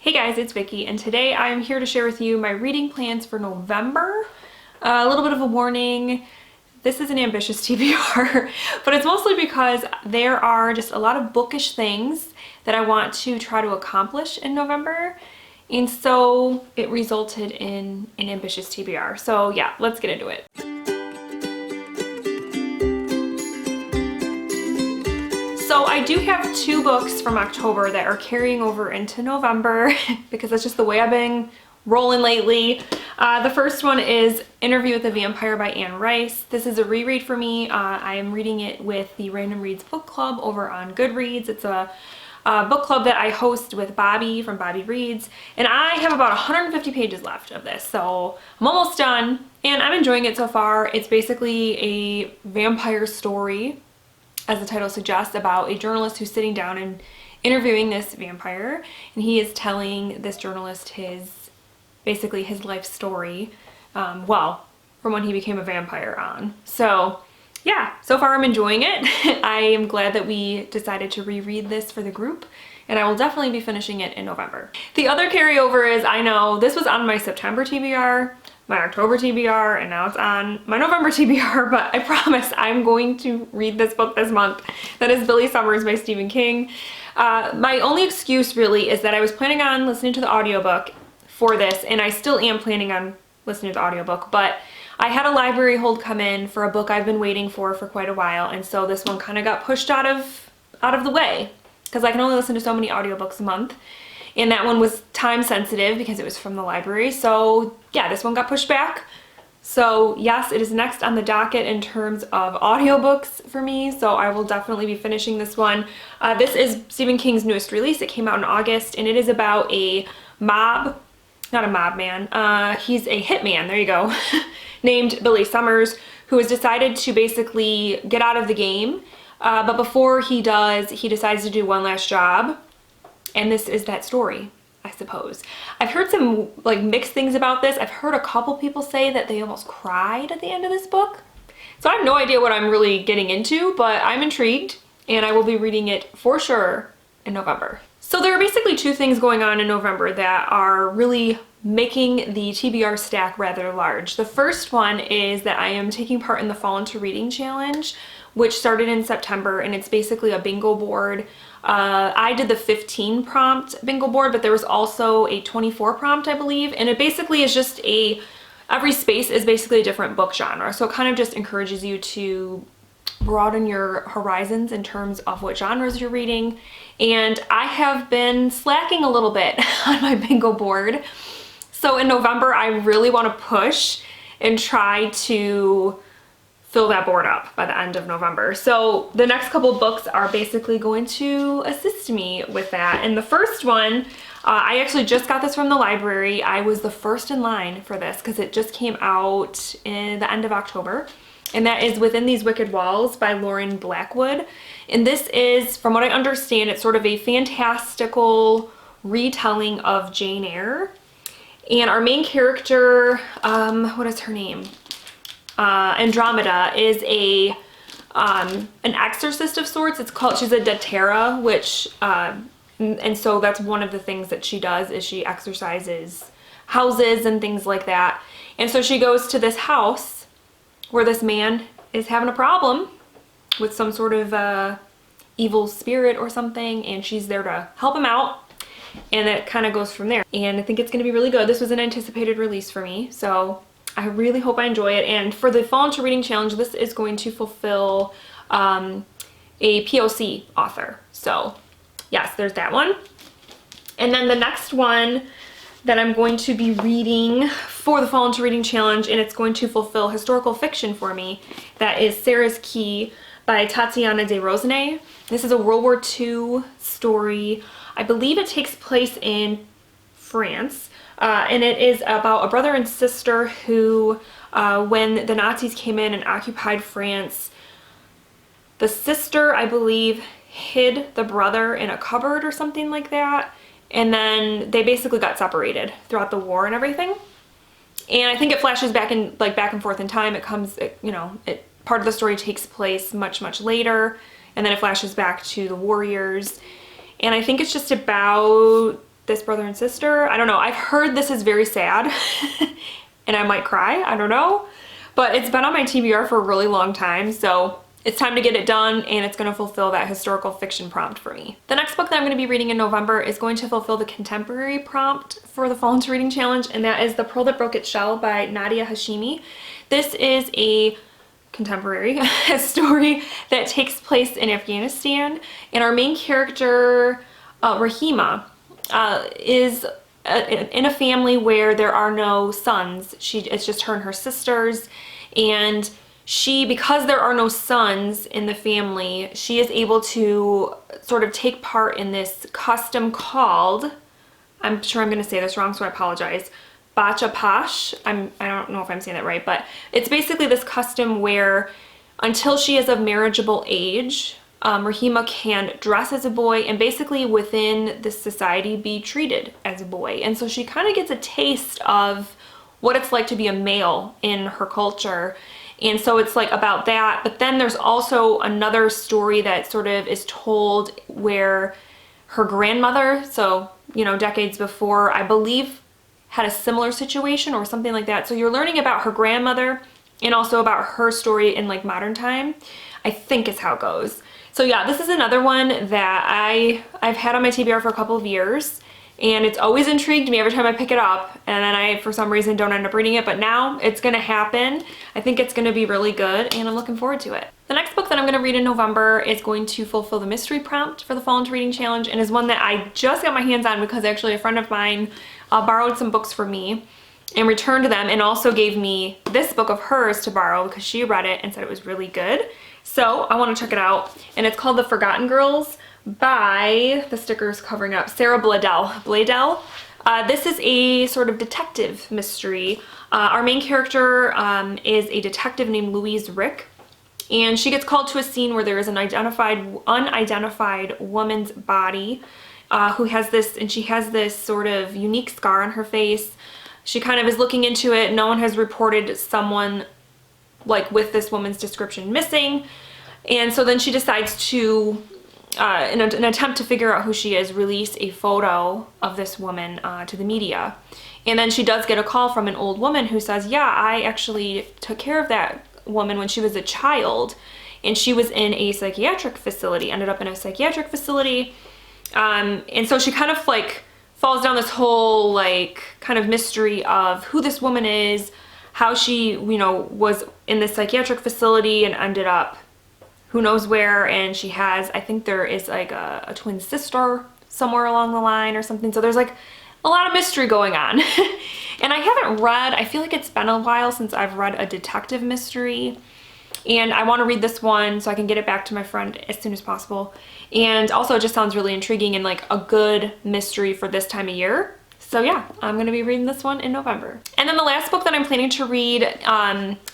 Hey guys, it's Vicky, and today I'm here to share with you my reading plans for November. A little bit of a warning, this is an ambitious TBR, but it's mostly because there are just a lot of bookish things that I want to try to accomplish in November, and so it resulted in an ambitious TBR. So yeah, let's get into it. So I do have two books from October that are carrying over into November because that's just the way I've been rolling lately. The first one is Interview with the Vampire by Anne Rice. This is a reread for me. I am reading it with the Random Reads book club over on Goodreads. It's a book club that I host with Bobby from Bobby Reads, and I have about 150 pages left of this, so I'm almost done and I'm enjoying it so far. It's basically a vampire story, as the title suggests, about a journalist who's sitting down and interviewing this vampire, and he is telling this journalist basically his life story, well, from when he became a vampire on. So yeah, so far I'm enjoying it. I am glad that we decided to reread this for the group, and I will definitely be finishing it in November. The other carryover is, I know this was on my September TBR, my October TBR, and now it's on my November TBR, but I promise I'm going to read this book this month. That is Billy Summers by Stephen King. My only excuse really is that I was planning on listening to the audiobook for this, and I still am planning on listening to the audiobook, but I had a library hold come in for a book I've been waiting for quite a while, and so this one kind of got pushed out of the way because I can only listen to so many audiobooks a month. And that one was time sensitive because it was from the library. So yeah, this one got pushed back. So yes, it is next on the docket in terms of audiobooks for me. So I will definitely be finishing this one. This is Stephen King's newest release. It came out in August, and it is about a not a mob man. He's a hitman, there you go, named Billy Summers, who has decided to basically get out of the game. But before he does, he decides to do one last job. And this is that story, I suppose. I've heard some mixed things about this. I've heard a couple people say that they almost cried at the end of this book. So I have no idea what I'm really getting into, but I'm intrigued, and I will be reading it for sure in November. So there are basically two things going on in November that are really making the TBR stack rather large. The first one is that I am taking part in the Fall Into Reading Challenge, which started in September, and it's basically a bingo board. I did the 15 prompt bingo board, but there was also a 24 prompt, I believe, and it basically is just every space is basically a different book genre, so it kind of just encourages you to broaden your horizons in terms of what genres you're reading. And I have been slacking a little bit on my bingo board, so in November I really want to push and try to fill that board up by the end of November. So the next couple of books are basically going to assist me with that. And the first one, I actually just got this from the library. I was the first in line for this because it just came out in the end of October. And that is Within These Wicked Walls by Lauren Blackwood. And this is, from what I understand, it's sort of a fantastical retelling of Jane Eyre. And our main character, what is her name? Andromeda is an exorcist of sorts. She's a doTERRA, which and so that's one of the things that she does, is she exorcises houses and things like that. And so she goes to this house where this man is having a problem with some sort of evil spirit or something, and she's there to help him out, and it kind of goes from there. And I think it's going to be really good. This was an anticipated release for me, so I really hope I enjoy it. And for the Fall Into Reading Challenge, this is going to fulfill a POC author. So yes, there's that one. And then the next one that I'm going to be reading for the Fall Into Reading Challenge, and it's going to fulfill historical fiction for me, that is Sarah's Key by Tatiana de Rosnay. This is a World War II story. I believe it takes place in France. And it is about a brother and sister who, when the Nazis came in and occupied France, the sister, I believe, hid the brother in a cupboard or something like that, and then they basically got separated throughout the war and everything. And I think it flashes back and forth in time. Part of the story takes place much later, and then it flashes back to the warriors. And I think it's just about this brother and sister. I don't know. I've heard this is very sad and I might cry. I don't know. But it's been on my TBR for a really long time, so it's time to get it done, and it's going to fulfill that historical fiction prompt for me. The next book that I'm going to be reading in November is going to fulfill the contemporary prompt for the Fall into Reading Challenge, and that is The Pearl That Broke Its Shell by Nadia Hashimi. This is a contemporary story that takes place in Afghanistan, and our main character, Rahima, is in a family where there are no sons. It's just her and her sisters, and because there are no sons in the family, she is able to sort of take part in this custom called, I'm sure I'm going to say this wrong, so I apologize, Bacha Pash. I don't know if I'm saying that right, but it's basically this custom where until she is of marriageable age, Rahima can dress as a boy and basically within this society be treated as a boy. And so she kind of gets a taste of what it's like to be a male in her culture. And so it's like about that. But then there's also another story that sort of is told where her grandmother, so, you know, decades before, I believe, had a similar situation or something like that. So you're learning about her grandmother and also about her story in like modern time, I think is how it goes. So yeah, this is another one that I've had on my TBR for a couple of years, and it's always intrigued me every time I pick it up, and then I, for some reason, don't end up reading it, but now it's gonna happen. I think it's gonna be really good, and I'm looking forward to it. The next book that I'm gonna read in November is going to fulfill the mystery prompt for the Fall into Reading Challenge, and is one that I just got my hands on because actually a friend of mine borrowed some books from me and returned them, and also gave me this book of hers to borrow because she read it and said it was really good. So I want to check it out, and it's called The Forgotten Girls by, the sticker's covering up, Sarah Bladel. This is a sort of detective mystery. Our main character is a detective named Louise Rick, and she gets called to a scene where there is an unidentified woman's body who has this, and she has this sort of unique scar on her face. She kind of is looking into it. No one has reported someone like with this woman's description missing, and so then she decides to in an attempt to figure out who she is, release a photo of this woman to the media. And then she does get a call from an old woman who says, yeah, I actually took care of that woman when she was a child, and she was in a psychiatric facility, ended up in a psychiatric facility. And so she kind of like falls down this whole like kind of mystery of who this woman is, how she, you know, was in this psychiatric facility and ended up who knows where, and she has, I think there is like a twin sister somewhere along the line or something. So there's like a lot of mystery going on. And I haven't read, I feel like it's been a while since I've read a detective mystery, and I want to read this one so I can get it back to my friend as soon as possible. And also it just sounds really intriguing and like a good mystery for this time of year. So yeah, I'm going to be reading this one in November. And then the last book that I'm planning to read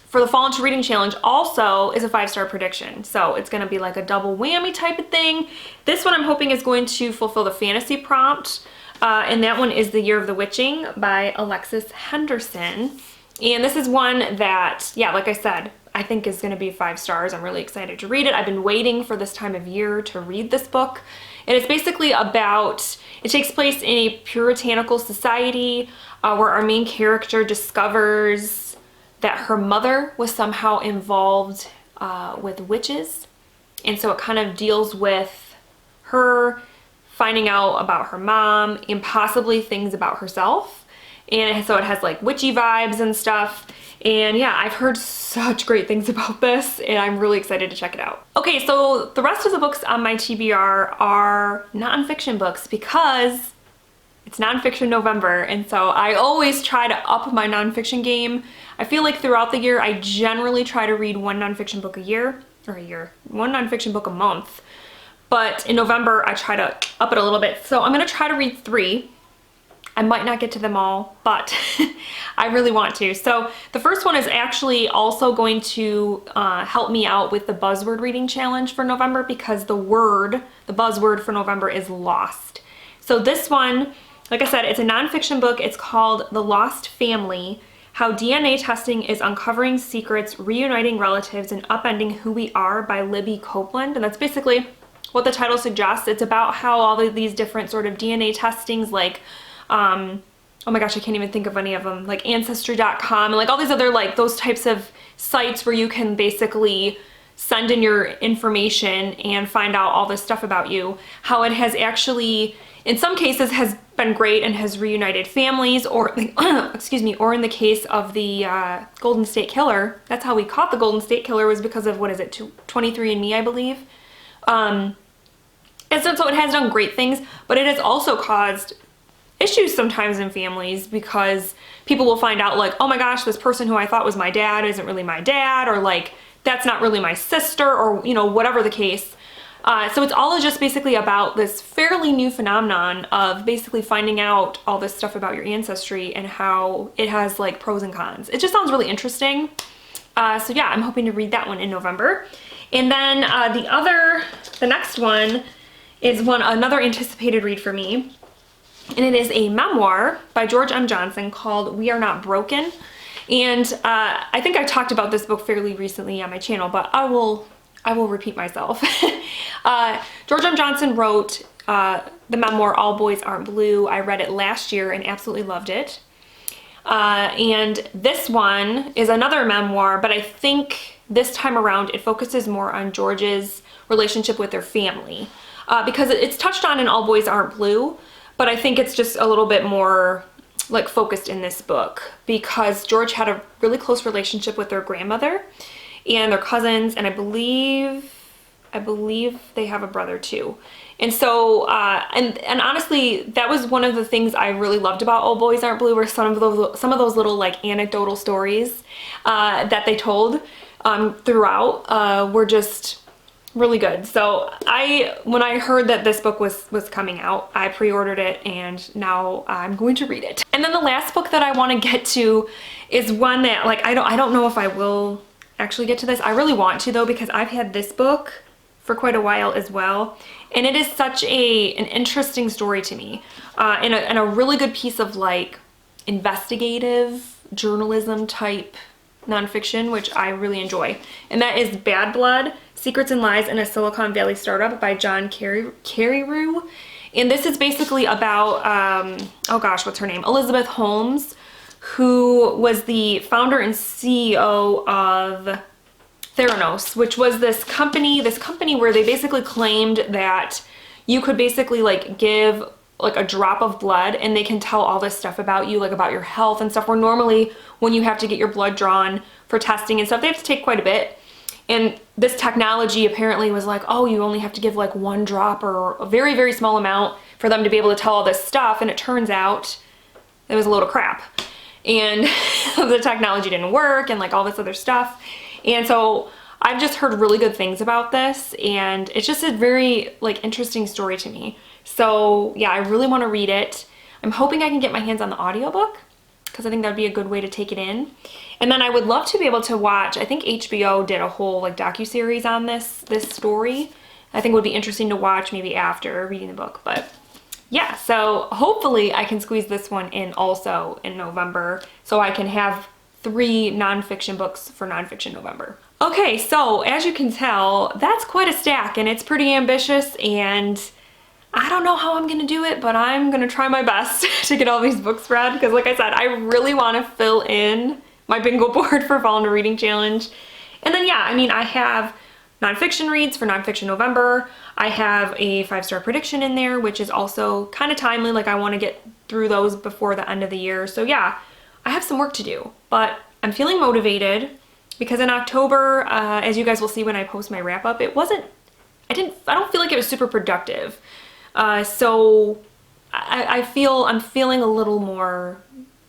for the Fall into Reading Challenge also is a 5-star prediction. So it's going to be like a double whammy type of thing. This one I'm hoping is going to fulfill the fantasy prompt. And that one is The Year of the Witching by Alexis Henderson. And this is one that, yeah, like I said, I think is going to be 5 stars. I'm really excited to read it. I've been waiting for this time of year to read this book. And it's basically about, it takes place in a puritanical society where our main character discovers that her mother was somehow involved with witches. And so it kind of deals with her finding out about her mom and possibly things about herself. And so it has like witchy vibes and stuff. And yeah, I've heard such great things about this, and I'm really excited to check it out. Okay, so the rest of the books on my TBR are nonfiction books because it's nonfiction November, and so I always try to up my nonfiction game. I feel like throughout the year, I generally try to read one nonfiction book one nonfiction book a month. But in November, I try to up it a little bit. So I'm gonna try to read 3. I might not get to them all, but I really want to. So the first one is actually also going to help me out with the buzzword reading challenge for November, because the buzzword for November is lost. So this one, like I said, it's a nonfiction book. It's called The Lost Family: How DNA Testing is Uncovering Secrets, Reuniting Relatives, and Upending Who We Are by Libby Copeland. And that's basically what the title suggests. It's about how all of these different sort of DNA testings, like, oh my gosh, I can't even think of any of them, like Ancestry.com and like all these other, like, those types of sites where you can basically send in your information and find out all this stuff about you, how it has actually, in some cases, has been great and has reunited families, or excuse me, or in the case of the Golden State Killer, that's how we caught the Golden State Killer, was because of, what is it, 23andMe, I believe. And so it has done great things, but it has also caused issues sometimes in families, because people will find out, like, oh my gosh, this person who I thought was my dad isn't really my dad, or like, that's not really my sister, or, you know, whatever the case. So it's all just basically about this fairly new phenomenon of basically finding out all this stuff about your ancestry and how it has like pros and cons. It just sounds really interesting. So yeah, I'm hoping to read that one in November. And then the next one is another anticipated read for me. And it is a memoir by George M. Johnson called We Are Not Broken. And I think I talked about this book fairly recently on my channel, but I will repeat myself. George M. Johnson wrote the memoir All Boys Aren't Blue. I read it last year and absolutely loved it. And this one is another memoir, but I think this time around it focuses more on George's relationship with their family. Because it's touched on in All Boys Aren't Blue, but I think it's just a little bit more like focused in this book, because George had a really close relationship with their grandmother and their cousins, and I believe they have a brother too. And so, and honestly, that was one of the things I really loved about All Boys Aren't Blue, were some of those little like anecdotal stories that they told throughout were just really good. So when I heard that this book was coming out, I pre-ordered it and now I'm going to read it. And then the last book that I want to get to is one that, like, I don't know if I will actually get to this. I really want to though, because I've had this book for quite a while as well, and it is such an interesting story to me, and a really good piece of like investigative journalism type nonfiction, which I really enjoy. And that is Bad Blood: Secrets and Lies in a Silicon Valley Startup by John Carryover. And this is basically about, oh gosh, what's her name? Elizabeth Holmes, who was the founder and CEO of Theranos, which was this company where they basically claimed that you could basically like give like a drop of blood and they can tell all this stuff about you, like about your health and stuff, where normally when you have to get your blood drawn for testing and stuff, they have to take quite a bit. And this technology apparently was like, oh, you only have to give like one drop or a very, very small amount for them to be able to tell all this stuff. And it turns out it was a load of crap. And the technology didn't work and like all this other stuff. And so I've just heard really good things about this, and it's just a very like interesting story to me. So yeah, I really want to read it. I'm hoping I can get my hands on the audiobook, because I think that would be a good way to take it in. And then I would love to be able to watch, I think HBO did a whole like docuseries on this story. I think it would be interesting to watch maybe after reading the book. But yeah, so hopefully I can squeeze this one in also in November, so I can have 3 nonfiction books for Nonfiction November. Okay, so as you can tell, that's quite a stack, and it's pretty ambitious, and I don't know how I'm gonna do it, but I'm gonna try my best to get all these books read, because like I said, I really want to fill in my bingo board for Fall into Reading Challenge. And then yeah, I mean, I have nonfiction reads for Nonfiction November. I have a 5-star prediction in there, which is also kind of timely. Like, I want to get through those before the end of the year. So yeah, I have some work to do, but I'm feeling motivated, because in October, as you guys will see when I post my wrap up, I don't feel like it was super productive. So I'm feeling a little more,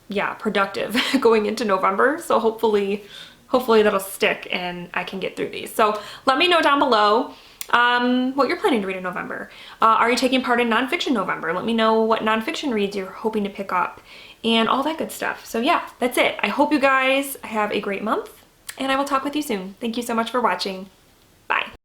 yeah, productive going into November. So hopefully that'll stick and I can get through these. So let me know down below what you're planning to read in November. Are you taking part in Nonfiction November? Let me know what nonfiction reads you're hoping to pick up and all that good stuff. So yeah, that's it. I hope you guys have a great month, and I will talk with you soon. Thank you so much for watching. Bye.